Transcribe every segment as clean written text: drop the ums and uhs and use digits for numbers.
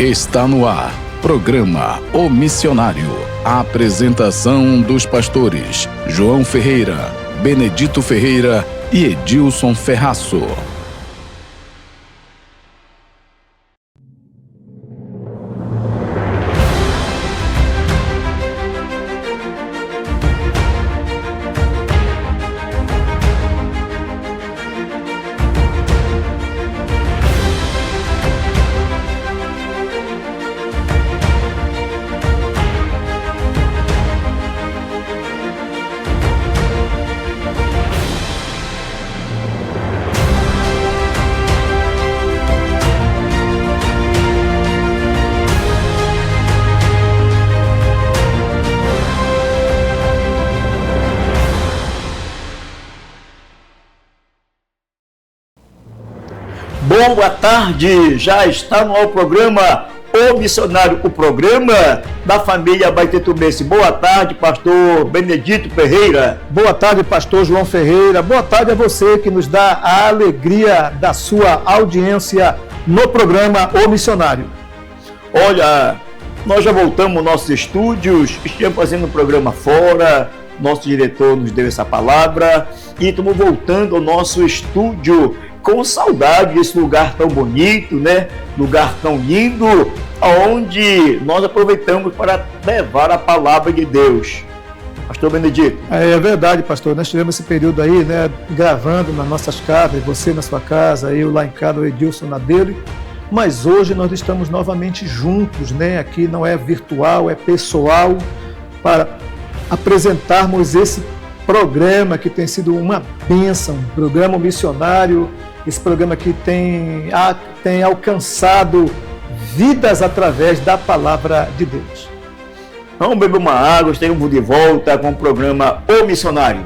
Está no ar, programa O Missionário. A apresentação dos pastores João Ferreira, Benedito Ferreira e Edilson Ferraço. Boa tarde, já está no ar o programa O Missionário, o programa da família Baitetubense. Boa tarde, pastor Benedito Ferreira. Boa tarde, pastor João Ferreira. Boa tarde a você que nos dá a alegria da sua audiência no programa O Missionário. Olha, nós já voltamos aos nossos estúdios, estivemos fazendo um programa fora, nosso diretor nos deu essa palavra e estamos voltando ao nosso estúdio com saudade desse lugar tão bonito, né? Lugar tão lindo, onde nós aproveitamos para levar a palavra de Deus. Pastor Benedito. É verdade, pastor. Nós tivemos esse período aí, né? Gravando nas nossas casas, você na sua casa, eu lá em casa, o Edilson na dele. Mas hoje nós estamos novamente juntos, né? Aqui não é virtual, é pessoal, para apresentarmos esse programa que tem sido uma bênção, programa missionário. Esse programa que tem alcançado vidas através da palavra de Deus. Vamos beber uma água, estamos de volta com o programa O Missionário.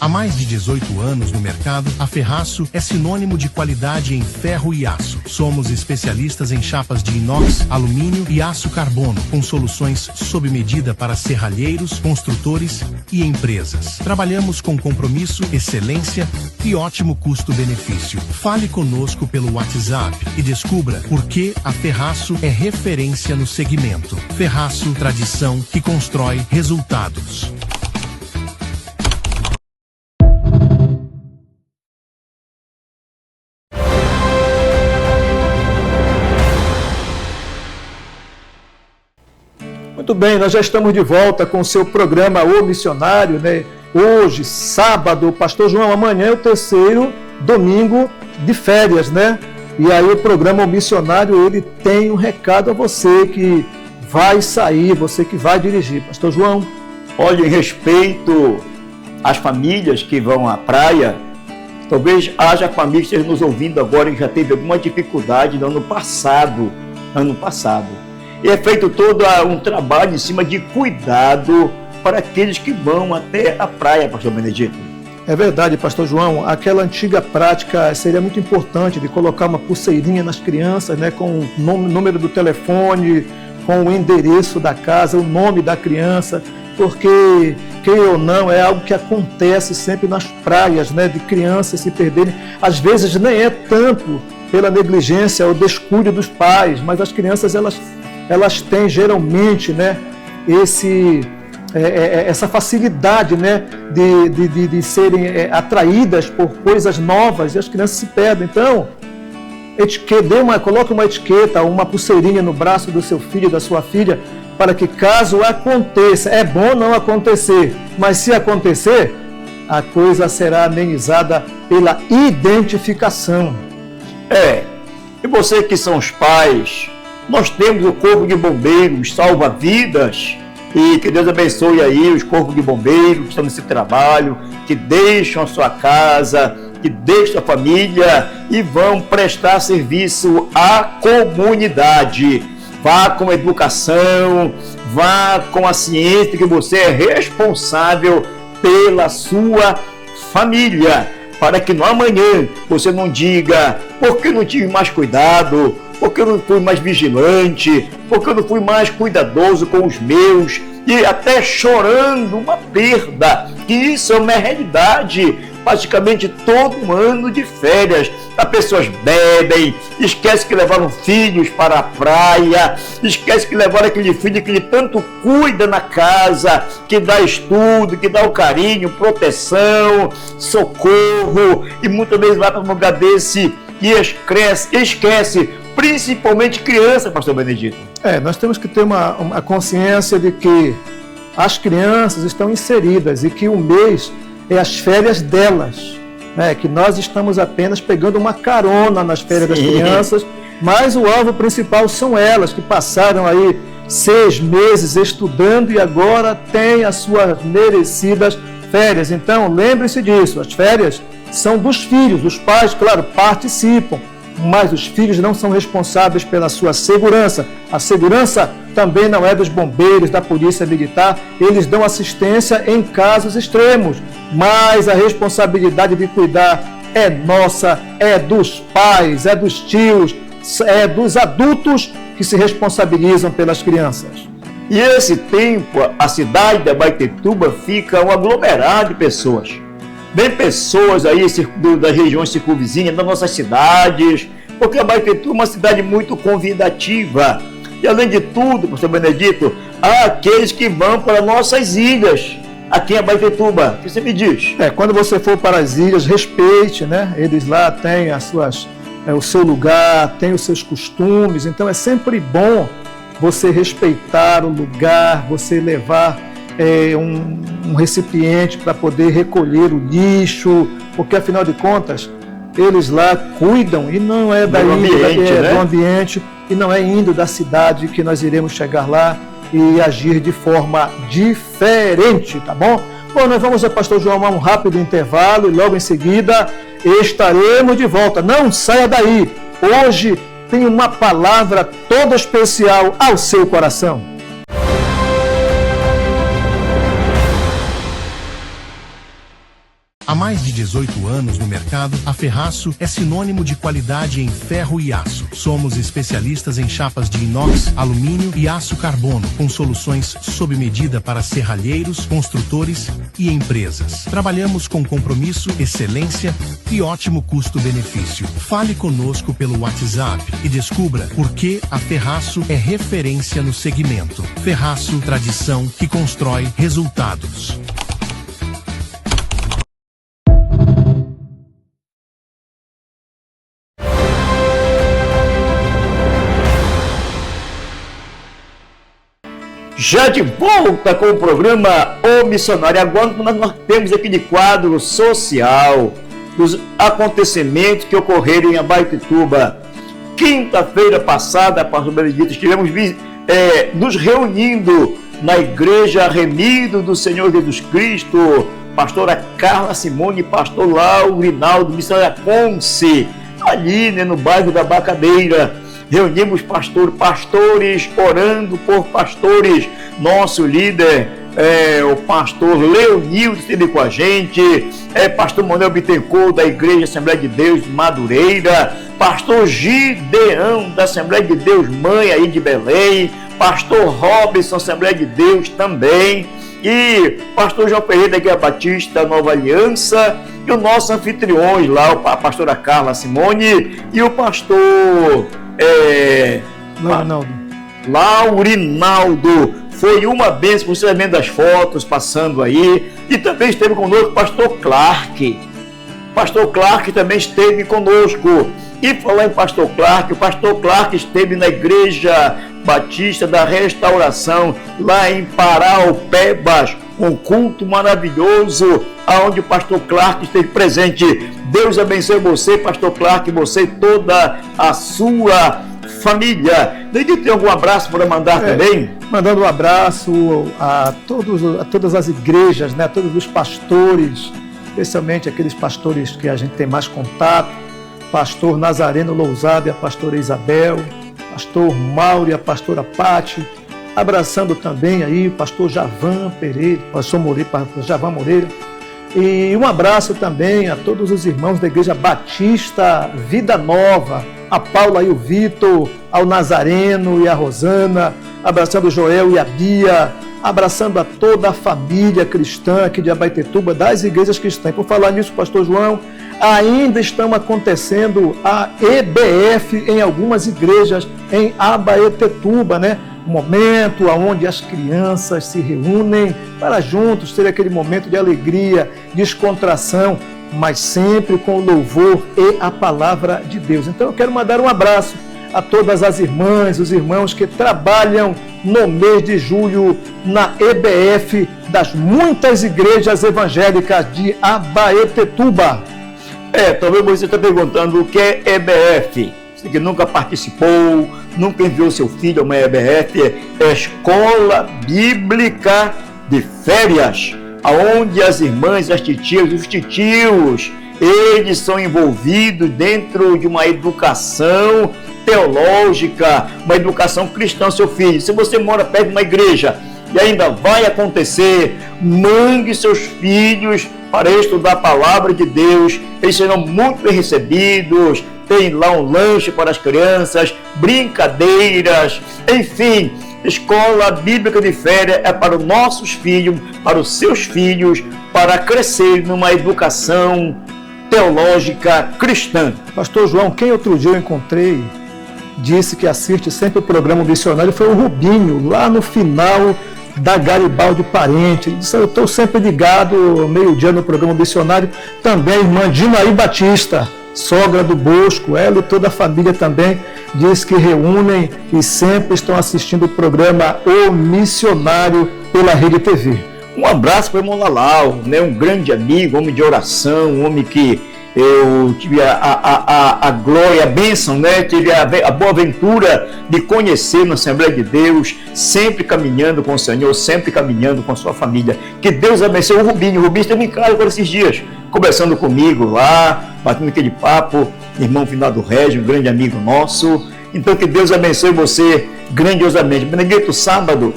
Há mais de 18 anos no mercado, a Ferraço é sinônimo de qualidade em ferro e aço. Somos especialistas em chapas de inox, alumínio e aço carbono, com soluções sob medida para serralheiros, construtores e empresas. Trabalhamos com compromisso, excelência e ótimo custo-benefício. Fale conosco pelo WhatsApp e descubra por que a Ferraço é referência no segmento. Ferraço, tradição que constrói resultados. Muito bem, nós já estamos de volta com o seu programa O Missionário, né? Hoje, sábado, pastor João, amanhã é o terceiro domingo de férias, né? E aí o programa O Missionário, ele tem um recado a você que vai sair, você que vai dirigir. Pastor João. Olha, em respeito às famílias que vão à praia, talvez haja famílias que estejam nos ouvindo agora e já teve alguma dificuldade no ano passado. E é feito todo um trabalho em cima de cuidado para aqueles que vão até a praia, pastor Benedito. É verdade, pastor João. Aquela antiga prática seria muito importante de colocar uma pulseirinha nas crianças, né, com o número do telefone, com o endereço da casa, o nome da criança, porque, queira ou não, é algo que acontece sempre nas praias, né, de crianças se perderem. Às vezes nem é tanto pela negligência ou descuido dos pais, mas as crianças, elas têm geralmente, né, essa facilidade, né, de serem atraídas por coisas novas e as crianças se perdem. Então, coloque uma etiqueta, uma pulseirinha no braço do seu filho, da sua filha, para que caso aconteça, é bom não acontecer, mas se acontecer, a coisa será amenizada pela identificação. E você que são os pais, nós temos o Corpo de Bombeiros salva-vidas, e que Deus abençoe aí os corpos de bombeiros que estão nesse trabalho, que deixam a sua casa, que deixam a família e vão prestar serviço à comunidade. Vá com a educação, vá com a ciência que você é responsável pela sua família, para que no amanhã você não diga: por que não tive mais cuidado? Por que eu não fui mais vigilante? Por que eu não fui mais cuidadoso com os meus? E até chorando uma perda, que isso é uma realidade praticamente todo ano de férias. As pessoas bebem, esquece que levaram filhos para a praia, esquece que levaram aquele filho que ele tanto cuida na casa, que dá estudo, que dá o carinho, proteção, socorro, e muitas vezes vai para um lugar desse e esquece, principalmente criança, pastor Benedito. Nós temos que ter uma consciência de que as crianças estão inseridas e que o mês é as férias delas, né? Que nós estamos apenas pegando uma carona nas férias das crianças, mas o alvo principal são elas, que passaram aí 6 meses estudando e agora têm as suas merecidas férias. Então, lembre-se disso, as férias são dos filhos, os pais, claro, participam, mas os filhos não são responsáveis pela sua segurança. A segurança também não é dos bombeiros, da polícia militar, eles dão assistência em casos extremos, mas a responsabilidade de cuidar é nossa, é dos pais, é dos tios, é dos adultos que se responsabilizam pelas crianças. E esse tempo, a cidade de Abaetetuba fica um aglomerado de pessoas. Vem pessoas aí das regiões circunvizinhas, das nossas cidades, porque Abaetetuba é uma cidade muito convidativa. E além de tudo, pastor Benedito, há aqueles que vão para nossas ilhas, aqui em Abaetetuba. O que você me diz? Quando você for para as ilhas, respeite, né? Eles lá têm o seu lugar, têm os seus costumes, então é sempre bom você respeitar o lugar, você levar um recipiente para poder recolher o lixo, porque afinal de contas eles lá cuidam e não é do ambiente, e não é indo da cidade que nós iremos chegar lá e agir de forma diferente, tá bom? Bom, nós vamos ao pastor João a um rápido intervalo e logo em seguida estaremos de volta. Não saia daí, hoje tem uma palavra toda especial ao seu coração. Há mais de 18 anos no mercado, a Ferraço é sinônimo de qualidade em ferro e aço. Somos especialistas em chapas de inox, alumínio e aço carbono, com soluções sob medida para serralheiros, construtores e empresas. Trabalhamos com compromisso, excelência e ótimo custo-benefício. Fale conosco pelo WhatsApp e descubra por que a Ferraço é referência no segmento. Ferraço, tradição que constrói resultados. Já de volta com o programa O Missionário. Agora nós temos aquele quadro social dos acontecimentos que ocorreram em Abaetetuba. Quinta-feira passada, pastor Benedito, estivemos nos reunindo na Igreja Remido do Senhor Jesus Cristo, pastora Carla Simone e pastor Laurinaldo, missionária Conce, ali no bairro da Bacadeira. Reunimos pastores, orando por pastores. Nosso líder, o pastor Leonildo, esteve com a gente, pastor Manuel Bittencourt, da Igreja Assembleia de Deus de Madureira, pastor Gideão, da Assembleia de Deus Mãe, aí de Belém, pastor Robson, Assembleia de Deus também, e pastor João Ferreira, da Igreja Batista Nova Aliança, e o nosso anfitriões lá, a pastora Carla Simone e o pastor Laurinaldo. Foi uma bênção, você vendo as fotos passando aí. E também esteve conosco o pastor Clark. Pastor Clark também esteve conosco. E falar em pastor Clark, o pastor Clark esteve na Igreja Batista da Restauração, lá em Paraupebas, um culto maravilhoso, onde o pastor Clark esteve presente. Deus abençoe você, pastor Clark, você e toda a sua família. Daí tem algum abraço para mandar também? Mandando um abraço a todas as igrejas, né, a todos os pastores, especialmente aqueles pastores que a gente tem mais contato, pastor Nazareno Lousada e a pastora Isabel, pastor Mauro e a pastora Pati, abraçando também aí o pastor Javan Pereira, pastor Javan Moreira, E um abraço também a todos os irmãos da Igreja Batista Vida Nova, a Paula e o Vitor, ao Nazareno e a Rosana, abraçando o Joel e a Bia, abraçando a toda a família cristã aqui de Abaetetuba, das igrejas cristãs. Por falar nisso, pastor João, ainda estão acontecendo a EBF em algumas igrejas em Abaetetuba, né? Um momento onde as crianças se reúnem para juntos ter aquele momento de alegria, descontração, mas sempre com o louvor e a palavra de Deus. Então eu quero mandar um abraço a todas as irmãs, os irmãos que trabalham no mês de julho na EBF das muitas igrejas evangélicas de Abaetetuba. Talvez você está perguntando o que é EBF. Você que nunca participou, nunca enviou seu filho a uma EBF, é Escola Bíblica de Férias, onde as irmãs, as titias, os titios, eles são envolvidos dentro de uma educação teológica, uma educação cristã, seu filho. Se você mora perto de uma igreja e ainda vai acontecer, mande seus filhos para estudar a palavra de Deus, eles serão muito bem recebidos. Tem lá um lanche para as crianças, brincadeiras, enfim, Escola Bíblica de Férias é para os nossos filhos, para os seus filhos, para crescer numa educação teológica cristã. Pastor João, quem outro dia eu encontrei, disse que assiste sempre o programa missionário, foi o Rubinho, lá no final da Garibaldi Parente. Ele disse, eu estou sempre ligado, meio-dia no programa missionário. Também a irmã Dinaí Batista, sogra do Bosco, ela e toda a família também, diz que reúnem e sempre estão assistindo o programa O Missionário pela Rede TV. Um abraço para o irmão Lalau, né? Um grande amigo, homem de oração, um homem que eu tive a glória, a bênção, né? Tive a boa aventura de conhecer na Assembleia de Deus, sempre caminhando com o Senhor, sempre caminhando com a sua família. Que Deus abençoe o Rubinho. O Rubinho esteve em casa agora esses dias, conversando comigo lá, batendo aquele papo, irmão finado Régio, um grande amigo nosso. Então que Deus abençoe você grandiosamente. Benedito, sábado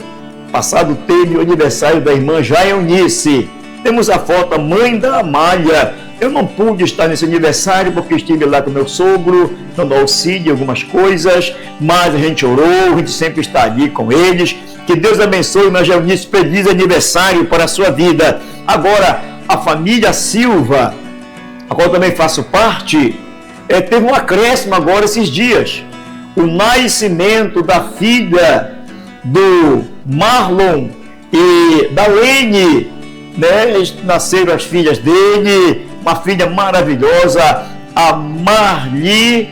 passado teve o aniversário da irmã Jaeunice. Temos a foto, a mãe da Amália. Eu não pude estar nesse aniversário porque estive lá com meu sogro, dando auxílio, algumas coisas, mas a gente orou, a gente sempre está ali com eles. Que Deus abençoe, irmã Jaeunice, feliz aniversário para a sua vida. Agora, a família Silva, a qual também faço parte, teve um acréscimo agora esses dias. O nascimento da filha do Marlon e da Lene, né? Nasceram as filhas dele, uma filha maravilhosa, a Marli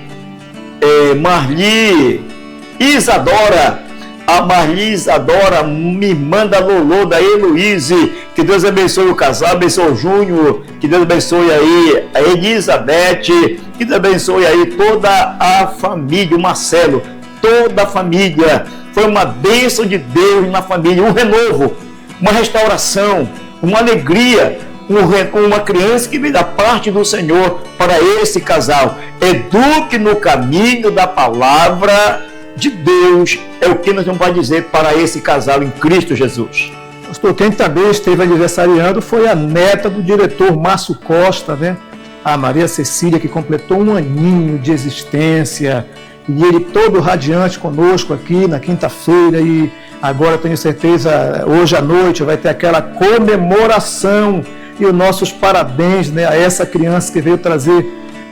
Isadora. A Marli Isadora, minha irmã da Lolô, da Heloíse. Que Deus abençoe o casal, abençoe o Júnior, que Deus abençoe aí a Elizabeth, que Deus abençoe aí toda a família, o Marcelo, toda a família. Foi uma bênção de Deus na família, um renovo, uma restauração, uma alegria, uma criança que vem da parte do Senhor para esse casal. Eduque no caminho da palavra de Deus, é o que nós vamos dizer para esse casal em Cristo Jesus. Pastor, quem também esteve aniversariando foi a neta do diretor Márcio Costa, né? A Maria Cecília, que completou um aninho de existência, e ele todo radiante conosco aqui na quinta-feira, e agora tenho certeza, hoje à noite vai ter aquela comemoração, e os nossos parabéns, né, a essa criança que veio trazer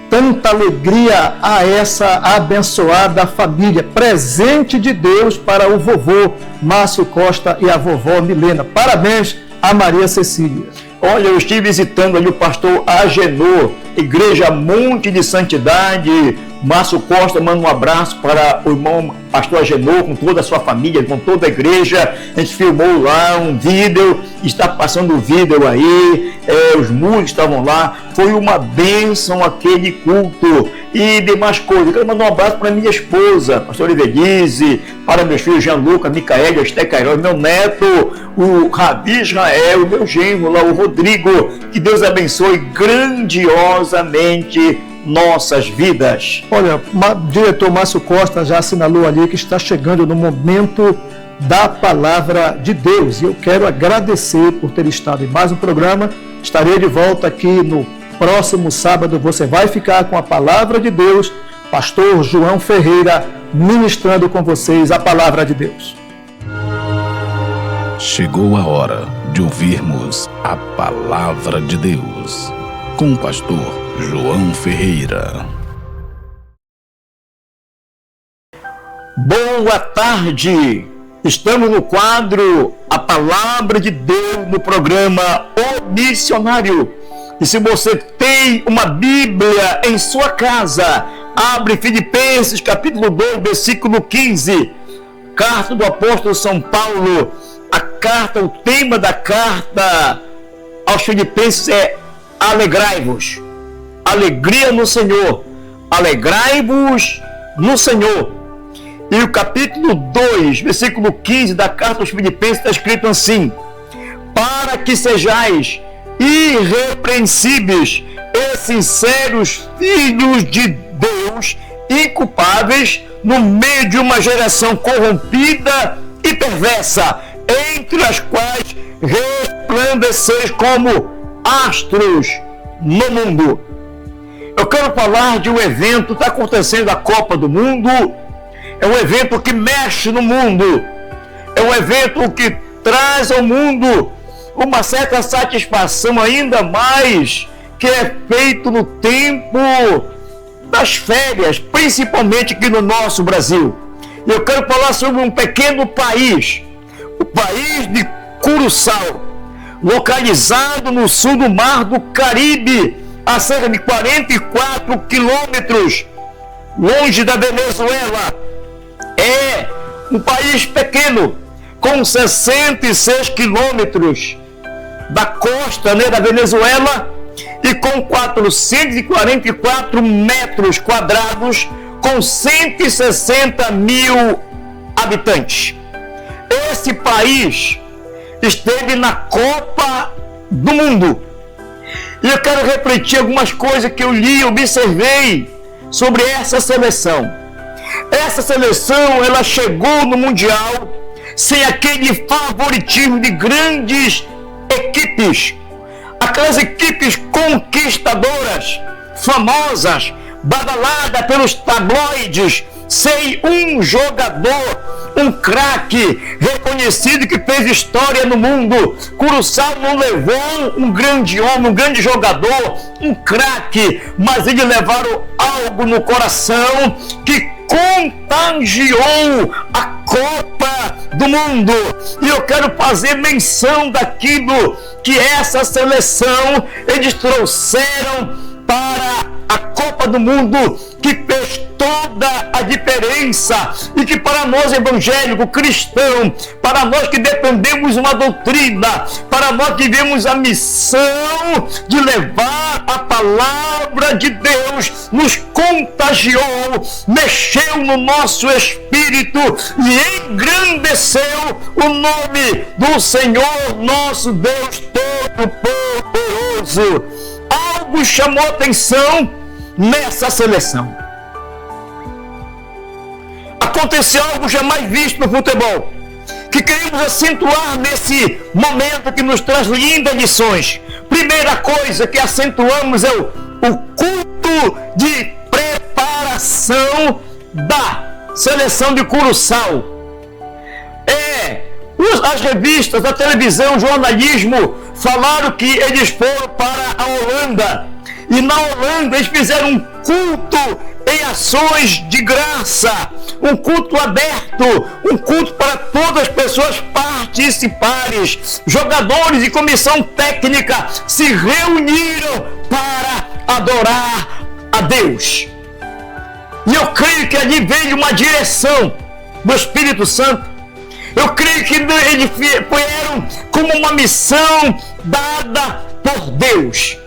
tanta alegria a essa abençoada família, presente de Deus para o vovô Márcio Costa e a vovó Milena. Parabéns a Maria Cecília. Olha, eu estive visitando ali o pastor Agenor, Igreja Monte de Santidade. Márcio Costa manda um abraço para o irmão pastor Agenor, com toda a sua família, com toda a igreja. A gente filmou lá um vídeo, está passando o vídeo aí, os músicos estavam lá. Foi uma bênção aquele culto e demais coisas. Eu quero mandar um abraço para minha esposa, pastor Ivelise, para meus filhos Jean-Luca, Micael, Esté Cairós, meu neto, o Rabi Israel, meu genro lá, o Rodrigo. Que Deus abençoe grandiosamente nossas vidas. Olha, o diretor Márcio Costa já assinalou ali que está chegando no momento da palavra de Deus, e eu quero agradecer por ter estado em mais um programa Estarei de volta aqui no próximo sábado. Você vai ficar com a palavra de Deus, pastor João Ferreira, ministrando com vocês a palavra de Deus. Chegou a hora de ouvirmos a palavra de Deus com o pastor João Ferreira. Boa tarde! Estamos no quadro A Palavra de Deus no programa O Missionário. E se você tem uma Bíblia em sua casa, abre Filipenses capítulo 2, versículo 15. Carta do apóstolo São Paulo. A carta, o tema da carta aos Filipenses é alegrai-vos. Alegria no Senhor. Alegrai-vos no Senhor. E o capítulo 2, versículo 15 da carta aos Filipenses está escrito assim: para que sejais irrepreensíveis e sinceros filhos de Deus, inculpáveis no meio de uma geração corrompida e perversa, entre as quais resplandeceis como astros no mundo. Eu quero falar de um evento que está acontecendo, a Copa do Mundo. É um evento que mexe no mundo. É um evento que traz ao mundo uma certa satisfação, ainda mais que é feito no tempo das férias, principalmente aqui no nosso Brasil. E eu quero falar sobre um pequeno país, o país de Curaçao, localizado no sul do Mar do Caribe, a cerca de 44 quilômetros longe da Venezuela. É um país pequeno, com 66 quilômetros da costa, da Venezuela, e com 444 metros quadrados, com 160 mil habitantes. Esse país esteve na Copa do Mundo. E eu quero refletir algumas coisas que eu li e observei sobre essa seleção. Essa seleção, ela chegou no Mundial sem aquele favoritismo de grandes equipes. Aquelas equipes conquistadoras, famosas, badaladas pelos tabloides, sem um jogador, um craque reconhecido que fez história no mundo. Curaçao não levou um grande homem, um grande jogador, um craque, mas eles levaram algo no coração que contagiou a Copa do Mundo. E eu quero fazer menção daquilo que essa seleção eles trouxeram para a Copa do Mundo, que fez toda a diferença, e que para nós evangélicos, cristãos, para nós que defendemos uma doutrina, para nós que vivemos a missão de levar a palavra de Deus, nos contagiou, mexeu no nosso espírito e engrandeceu o nome do Senhor nosso Deus Todo-Poderoso. Algo chamou atenção nessa seleção. Aconteceu algo jamais visto no futebol, que queremos acentuar nesse momento que nos traz lindas lições. Primeira coisa que acentuamos é o culto de preparação da seleção de Curaçao. As revistas, a televisão, o jornalismo falaram que eles foram para a Holanda. E na Holanda eles fizeram um culto em ações de graça, um culto aberto, um culto para todas as pessoas participarem. Jogadores e comissão técnica se reuniram para adorar a Deus. E eu creio que ali veio uma direção do Espírito Santo. Eu creio que eles vieram como uma missão dada por Deus.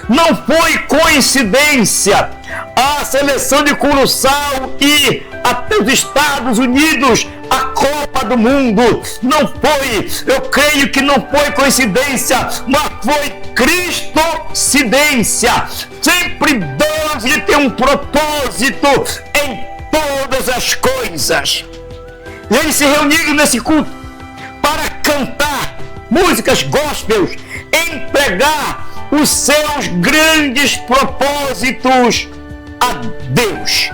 Não foi coincidência a seleção de Curaçao e até os Estados Unidos a Copa do Mundo. Não foi, eu creio que não foi coincidência, mas foi cristocidência. Sempre Deus ele tem um propósito em todas as coisas. E eles se reuniram nesse culto para cantar músicas gospels, empregar os seus grandes propósitos a Deus.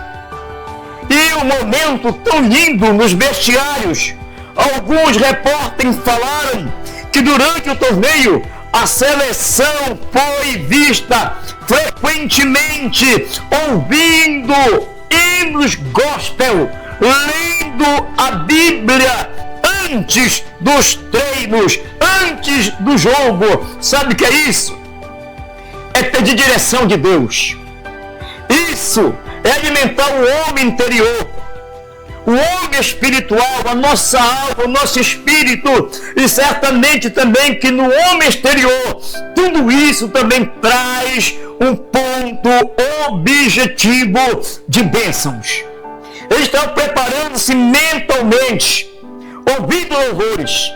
E um momento tão lindo nos vestiários, alguns repórteres falaram que durante o torneio a seleção foi vista frequentemente ouvindo hinos gospel, lendo a Bíblia antes dos treinos, antes do jogo. Sabe o que é isso? É pedir direção de Deus. Isso é alimentar o homem interior, o homem espiritual, a nossa alma, o nosso espírito, e certamente também que no homem exterior, tudo isso também traz um ponto objetivo de bênçãos. Eles estão preparando-se mentalmente, ouvindo louvores,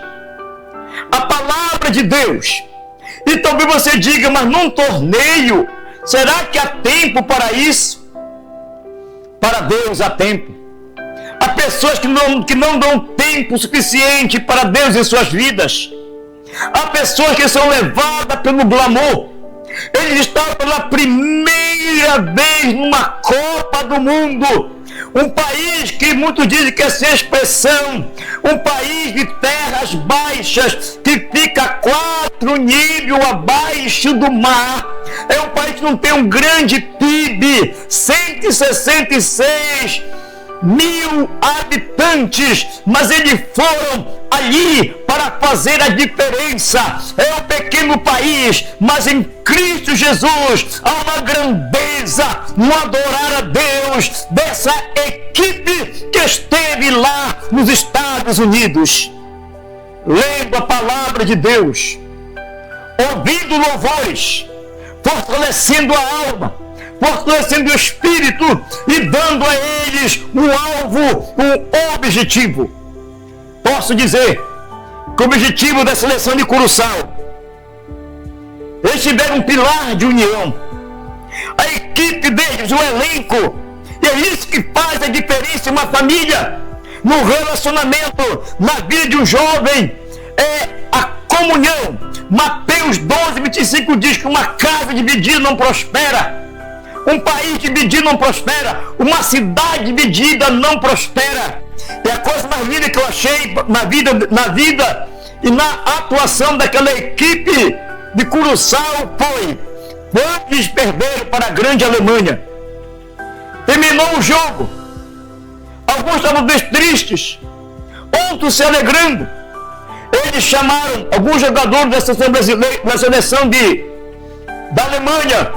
a palavra de Deus. E talvez você diga, mas num torneio, será que há tempo para isso? Para Deus há tempo. Há pessoas que não dão tempo suficiente para Deus em suas vidas. Há pessoas que são levadas pelo glamour. Eles estão pela primeira vez numa Copa do Mundo. Um país que muitos dizem que é sem expressão. Um país de terras baixas, que fica 4 níveis abaixo do mar. É um país que não tem um grande PIB, 166 mil habitantes, mas eles foram ali para fazer a diferença. É um pequeno país, mas em Cristo Jesus há uma grandeza no adorar a Deus dessa equipe que esteve lá nos Estados Unidos, lendo a palavra de Deus, ouvindo louvores, fortalecendo a alma, fortalecendo o espírito e dando a eles um alvo, um objetivo. Posso dizer que o objetivo da seleção de Curaçao, eles tiveram um pilar de união. A equipe deles, o elenco, e é isso que faz a diferença em uma família, no relacionamento, na vida de um jovem, é a comunhão. Mateus 12:25 diz que uma casa dividida não prospera. Um país dividido não prospera. Uma cidade dividida não prospera. E a coisa mais linda que eu achei na vida e na atuação daquela equipe de Curaçao foi quando eles perderam para a grande Alemanha. Terminou o jogo. Alguns estavam tristes, outros se alegrando. Eles chamaram alguns jogadores da seleção brasileira, da seleção da Alemanha,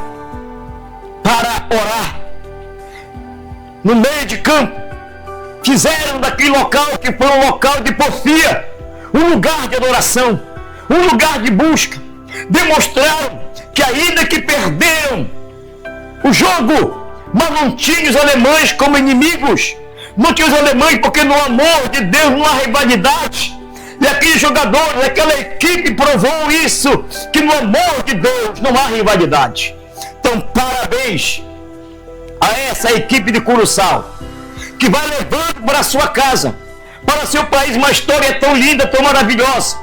para orar no meio de campo. Fizeram daquele local que foi um local de porfia, um lugar de adoração, um lugar de busca. Demonstraram que ainda que perderam o jogo, mas não tinham os alemães como inimigos. Não tinha os alemães porque no amor de Deus não há rivalidade. E aqueles jogadores, aquela equipe provou isso, que no amor de Deus não há rivalidade. Então, parabéns a essa equipe de Curaçao, que vai levando para a sua casa, para seu país, uma história tão linda, tão maravilhosa.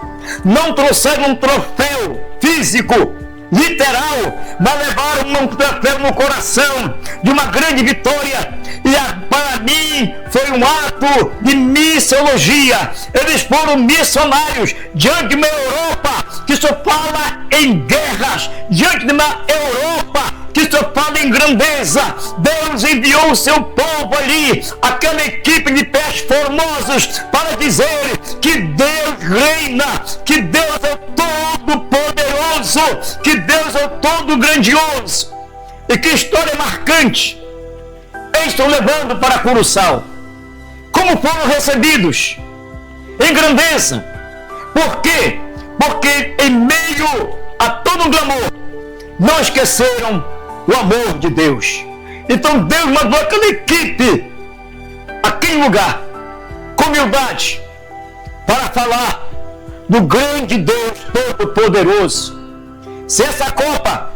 Não trouxeram um troféu físico, literal, mas levaram um troféu no coração de uma grande vitória. E para mim foi um ato de missiologia. Eles foram missionários diante de uma Europa que só fala em guerras, diante de uma Europa que só fala em grandeza. Deus enviou o seu povo ali, aquela equipe de pés formosos, para dizer que Deus reina, que Deus é todo poderoso, que Deus é todo grandioso. E que história marcante eles estão levando para Curaçao. Como foram recebidos? Em grandeza. Por quê? Porque em meio a todo o glamour, não esqueceram o amor de Deus. Então Deus mandou aquela equipe, aquele lugar, com humildade, para falar do grande Deus Todo-Poderoso. Se essa Copa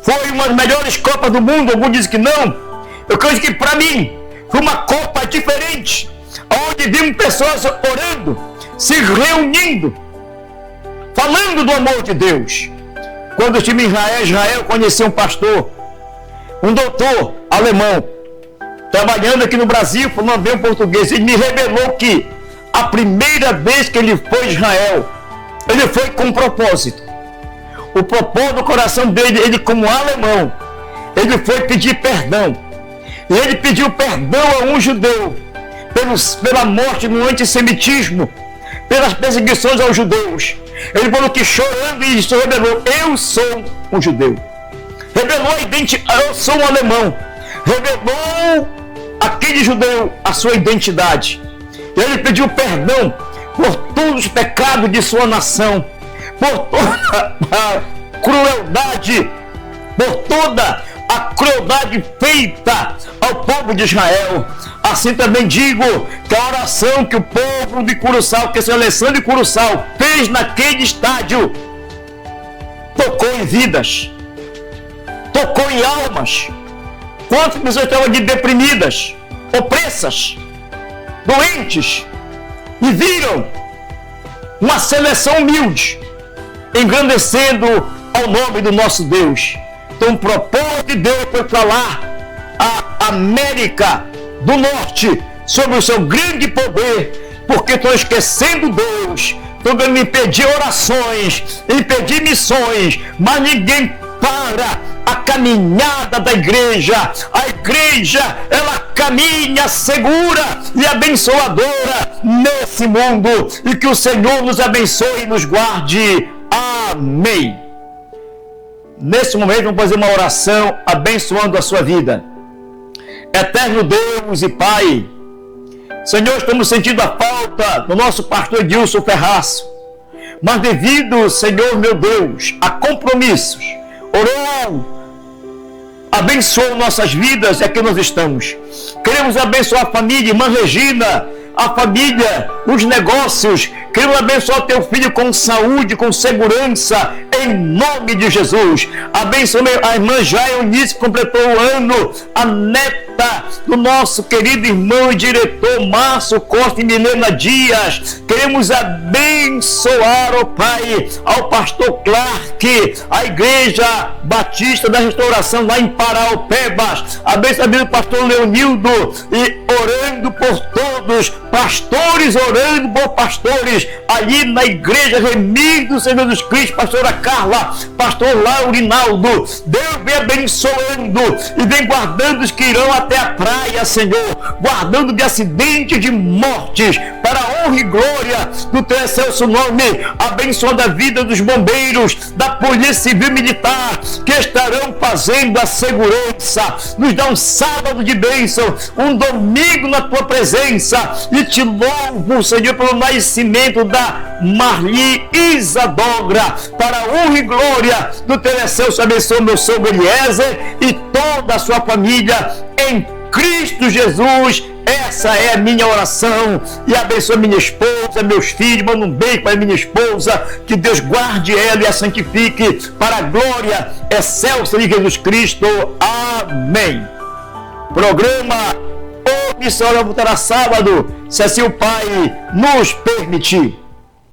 foi uma das melhores Copas do mundo, alguns dizem que não, eu creio que para mim foi uma Copa diferente, onde vimos pessoas orando, se reunindo, falando do amor de Deus. Quando eu estive em Israel, conheci um pastor, um doutor alemão, trabalhando aqui no Brasil, falando bem o português. Ele me revelou que a primeira vez que ele foi a Israel, ele foi com um propósito. O propósito do coração dele, ele como alemão, ele foi pedir perdão. E ele pediu perdão a um judeu pela morte no antissemitismo, pelas perseguições aos judeus. Ele falou que chorando e se revelou: eu sou um judeu. Revelou a identidade, eu sou um alemão. Revelou aquele judeu a sua identidade. Ele pediu perdão por todos os pecados de sua nação, por toda a crueldade, por toda a crueldade feita ao povo de Israel. Assim também digo que a oração que o povo de Curuçal, que o senhor Alessandro de Curuçal fez naquele estádio, tocou em vidas, tocou em almas. Quantas pessoas estavam ali deprimidas, opressas, doentes, e viram uma seleção humilde engrandecendo ao nome do nosso Deus. Então o propósito de Deus foi falar à América do Norte sobre o seu grande poder, porque estão esquecendo Deus, estão querendo impedir orações, impedir missões, mas ninguém para a caminhada da igreja. A igreja, ela caminha segura e abençoadora nesse mundo, e que o Senhor nos abençoe e nos guarde. Amém. Nesse momento vamos fazer uma oração abençoando a sua vida. Eterno Deus e Pai, Senhor, estamos sentindo a falta do nosso pastor Edilson Ferraz, mas devido, Senhor meu Deus, a compromissos, orou, abençoa nossas vidas, é que nós estamos. Queremos abençoar a família, irmã Regina, a família, os negócios. Queremos abençoar teu filho com saúde, com segurança, em nome de Jesus. Abençoa a irmã Jair, completou o ano, a neta do nosso querido irmão e diretor Márcio Costa e Milena Dias. Queremos abençoar, ó Pai, ao pastor Clark, a Igreja Batista da Restauração lá em Paraupebas. Abençoa o pastor Leonildo, e orando por todos, pastores orando por pastores, ali na Igreja Remir do Senhor Jesus Cristo, pastora Carla, pastor Laurinaldo. Deus vem abençoando e vem guardando os que irão até a praia, Senhor, guardando de acidentes, de mortes, para a honra e glória do teu excelso nome. Abençoando a vida dos bombeiros, da Polícia Civil Militar, que estarão fazendo a segurança. Nos dá um sábado de bênção, um domingo na tua presença, e te louvo, Senhor, pelo nascimento da Marli Isadogra, para a honra e glória do teu excelso. Abençoa meu sogro Eliezer e toda a sua família em Cristo Jesus. Essa é a minha oração. E abençoa minha esposa, meus filhos. Manda um beijo para minha esposa, que Deus guarde ela e a santifique para a glória excelsa de Jesus Cristo. Amém. Programa O Missionário voltará sábado, se assim o Pai nos permitir.